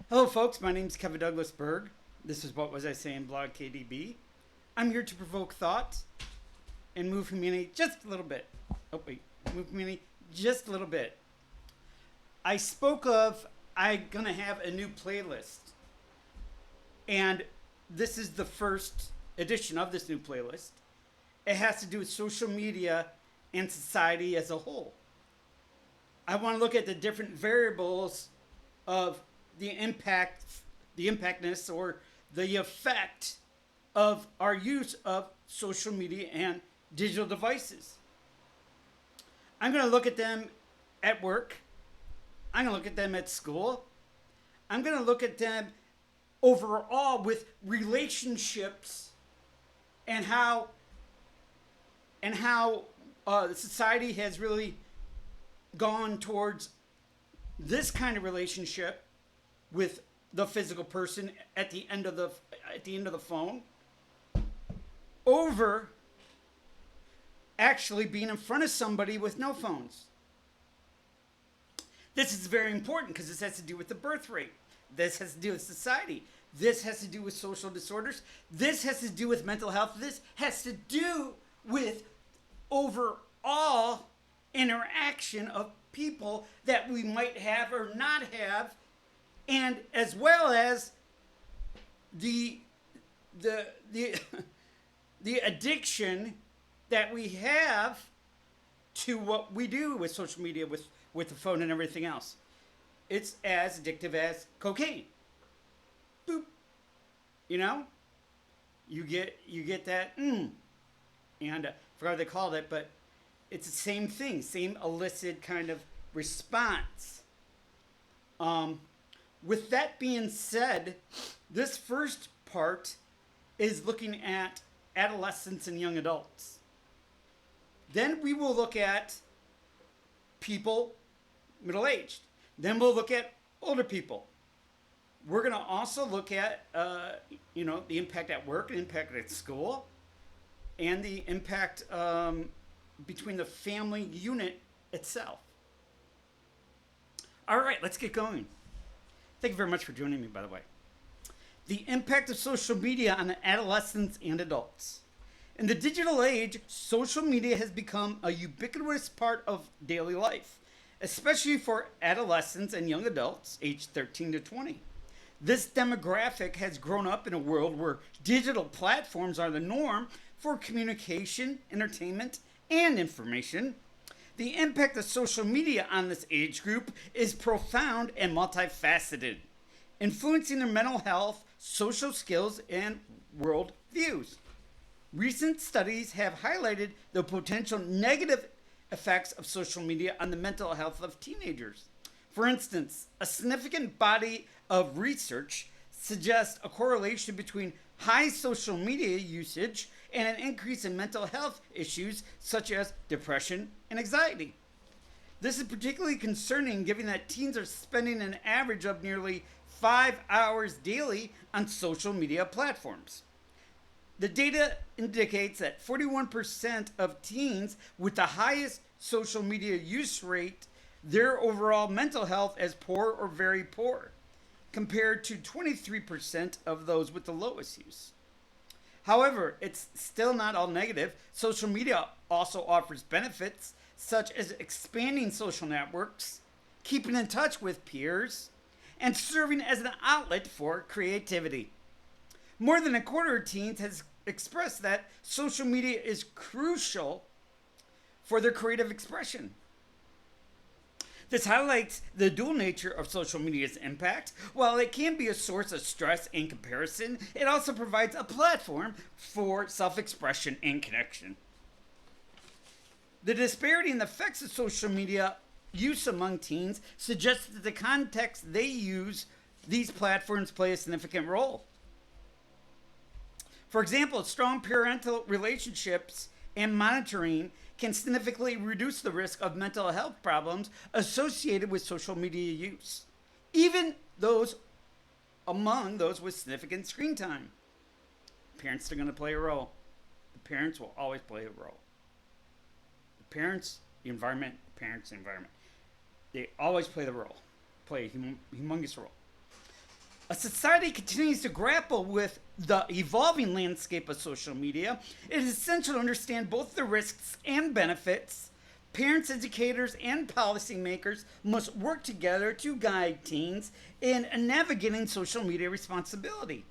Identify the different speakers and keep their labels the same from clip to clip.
Speaker 1: Hello, folks. My name is Kevin Douglas Berg. This is What Was I Saying blog KDB. I'm here to provoke thought and move humanity just a little bit. Move humanity just a little bit. I spoke of I'm gonna have a new playlist, and this is the first edition of this new playlist. It has to do with social media and society as a whole. I want to look at the different variables of the impact, the impactness or the effect of our use of social media and digital devices. I'm going to look at them at work. I'm going to look at them at school. I'm going to look at them overall with relationships and how society has really gone towards this kind of relationship with the physical person at the end of the phone over actually being in front of somebody with no phones. This is very important because this has to do with the birth rate. This has to do with society. This has to do with social disorders. This has to do with mental health. This has to do with overall interaction of people that we might have or not have, and as well as the the the the addiction that we have to what we do with social media, with the phone and everything else. It's as addictive as cocaine. Boop. You know, you get that and I forgot what they called it, but it's the same thing, same illicit kind of response. With that being said, this first part is looking at adolescents and young adults. Then we will look at people middle aged. Then we'll look at older people. We're going to also look at, the impact at work, the impact at school, and the impact between the family unit itself. All right, let's get going. Thank you very much for joining me, by the way. The impact of social media on adolescents and adults. In the digital age, social media has become a ubiquitous part of daily life, especially for adolescents and young adults aged 13 to 20. This demographic has grown up in a world where digital platforms are the norm for communication, entertainment, and information. The impact of social media on this age group is profound and multifaceted, influencing their mental health, social skills, and world views. Recent studies have highlighted the potential negative effects of social media on the mental health of teenagers. For instance, a significant body of research suggests a correlation between high social media usage and an increase in mental health issues such as depression and anxiety. This is particularly concerning given that teens are spending an average of nearly 5 hours daily on social media platforms. The data indicates that 41% of teens with the highest social media use rate their overall mental health as poor or very poor, compared to 23% of those with the lowest use. However, it's still not all negative. Social media also offers benefits such as expanding social networks, keeping in touch with peers, and serving as an outlet for creativity. More than a quarter of teens has expressed that social media is crucial for their creative expression. This highlights the dual nature of social media's impact. While it can be a source of stress and comparison, it also provides a platform for self expression and connection. The disparity in the effects of social media use among teens suggests that the context they use these platforms play a significant role. For example, strong parental relationships and monitoring can significantly reduce the risk of mental health problems associated with social media use, even those among those with significant screen time. Parents are going to play a role. The parents will always play a role. The parents, the environment, the environment. They always play a humongous role. A society continues to grapple with the evolving landscape of social media. It is essential to understand both the risks and benefits. Parents, educators, and policymakers must work together to guide teens in navigating social media responsibility.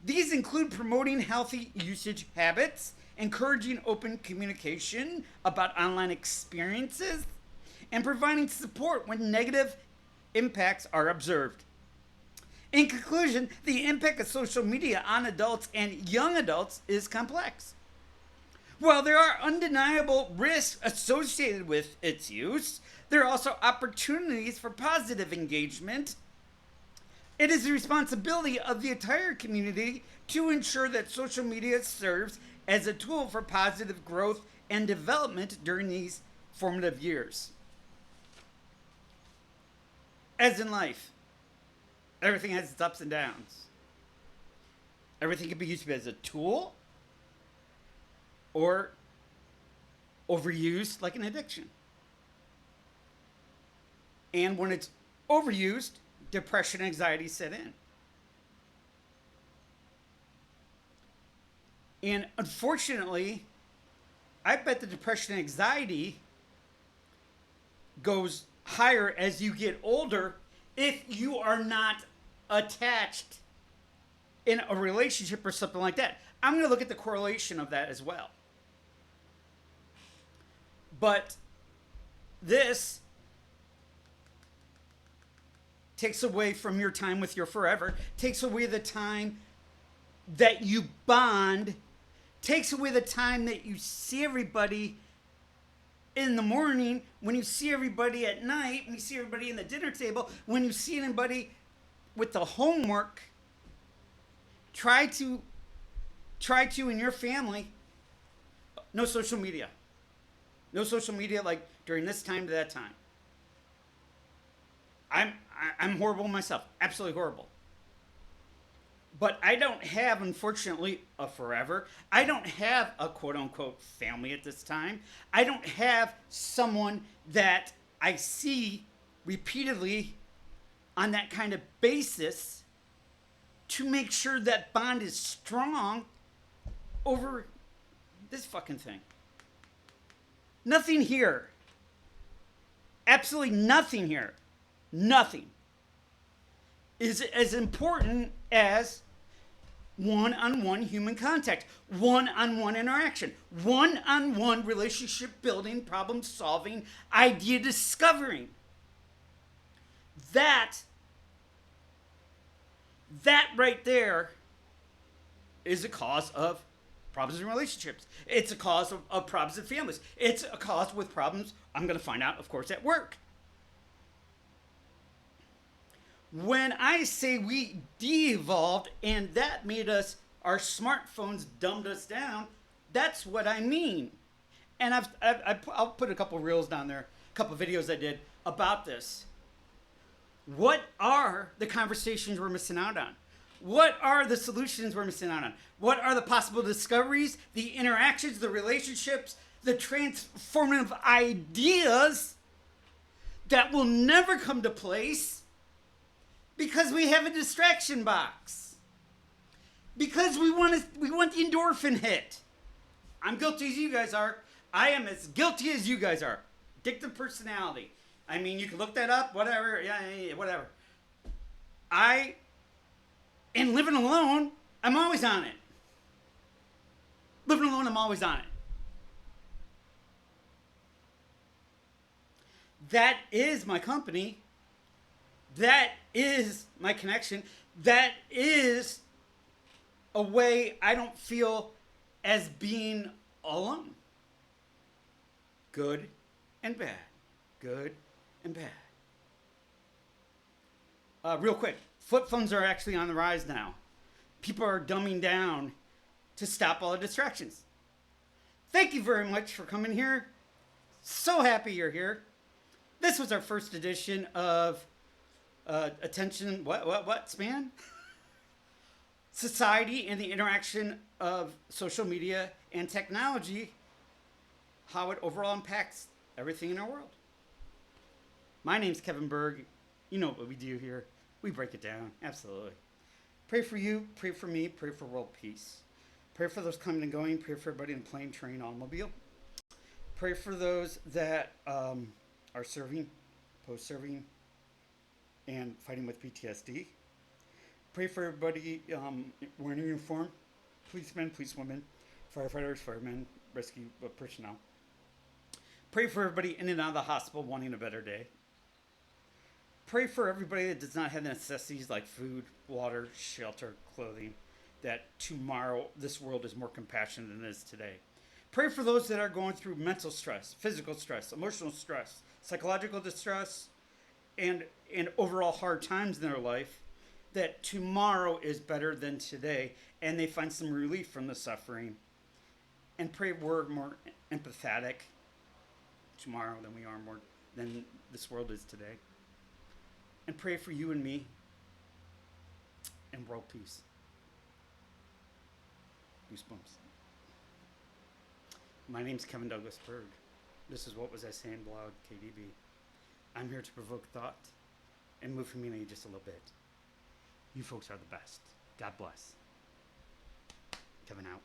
Speaker 1: These include promoting healthy usage habits, encouraging open communication about online experiences, and providing support when negative impacts are observed. In conclusion, the impact of social media on adults and young adults is complex. While there are undeniable risks associated with its use, there are also opportunities for positive engagement. It is the responsibility of the entire community to ensure that social media serves as a tool for positive growth and development during these formative years. As in life, everything has its ups and downs. Everything can be used as a tool or overused like an addiction. And when it's overused, depression and anxiety set in. And unfortunately, I bet the depression and anxiety goes higher as you get older if you are not attached in a relationship or something like that. I'm going to look at the correlation of that as well. But this takes away from your time with your forever, takes away the time that you bond, takes away the time that you see everybody in the morning, when you see everybody at night, when you see everybody in the dinner table, when you see anybody with the homework. Try to in your family, no social media. No social media like during this time to that time. I'm horrible myself, absolutely horrible. But I don't have, unfortunately, a forever. I don't have a quote unquote family at this time. I don't have someone that I see repeatedly on that kind of basis to make sure that bond is strong over this fucking thing. Nothing here. Absolutely nothing here. Nothing is as important as one-on-one human contact, one-on-one interaction, one-on-one relationship building, problem solving, idea discovering. That right there is a cause of problems in relationships. It's a cause of problems in families. It's a cause with problems, I'm going to find out, of course, at work. When I say we de-evolved and that made us, our smartphones dumbed us down, that's what I mean. And I'll put a couple reels down there, a couple videos I did about this. What are the conversations we're missing out on? What are the solutions we're missing out on? What are the possible discoveries, the interactions, the relationships, the transformative ideas that will never come to place because we have a distraction box? Because we want the endorphin hit. I'm guilty as you guys are. I am as guilty as you guys are. Addictive personality. I mean, you can look that up, whatever. Yeah, whatever. And living alone, I'm always on it. Living alone, I'm always on it. That is my company. That is my connection. That is a way I don't feel as being alone. Good and bad. Good and bad. Real quick, flip phones are actually on the rise now. People are dumbing down to stop all the distractions. Thank you very much for coming here. So happy you're here. This was our first edition of Attention, what span? Society and the interaction of social media and technology, how it overall impacts everything in our world. My name's Kevin Berg. You know what we do here. We break it down. Absolutely. Pray for you, pray for me, pray for world peace. Pray for those coming and going. Pray for everybody in plane, train, automobile. Pray for those that are serving, post serving, and fighting with PTSD. Pray for everybody wearing a uniform, policemen, policewomen, firefighters, firemen, rescue personnel. Pray for everybody in and out of the hospital wanting a better day. Pray for everybody that does not have necessities like food, water, shelter, clothing, that tomorrow this world is more compassionate than it is today. Pray for those that are going through mental stress, physical stress, emotional stress, psychological distress, and overall hard times in their life, that tomorrow is better than today and they find some relief from the suffering. And pray we're more empathetic tomorrow than we are more than this world is today. And pray for you and me and world peace. Goosebumps. My name's Kevin Douglas Berg. This is What Was I Saying blog, KDB. I'm here to provoke thought and move humanity just a little bit. You folks are the best. God bless. Kevin out.